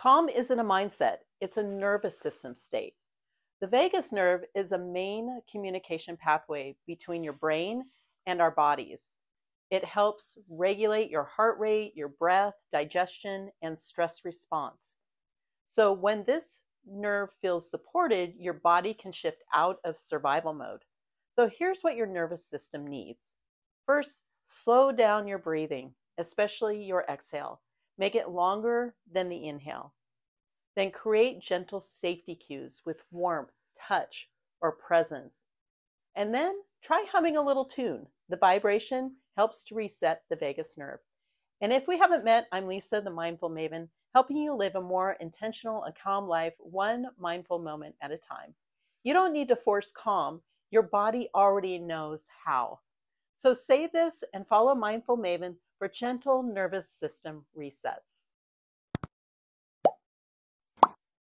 Calm isn't a mindset, it's a nervous system state. The vagus nerve is a main communication pathway between your brain and our bodies. It helps regulate your heart rate, your breath, digestion, and stress response. So when this nerve feels supported, your body can shift out of survival mode. So here's what your nervous system needs. First, slow down your breathing, especially your exhale. Make it longer than the inhale. Then create gentle safety cues with warmth, touch, or presence. And then try humming a little tune. The vibration helps to reset the vagus nerve. And if we haven't met, I'm Lisa, the Mindful Maven, helping you live a more intentional and calm life, one mindful moment at a time. You don't need to force calm. Your body already knows how. So save this and follow Mindful Maven for gentle nervous system resets.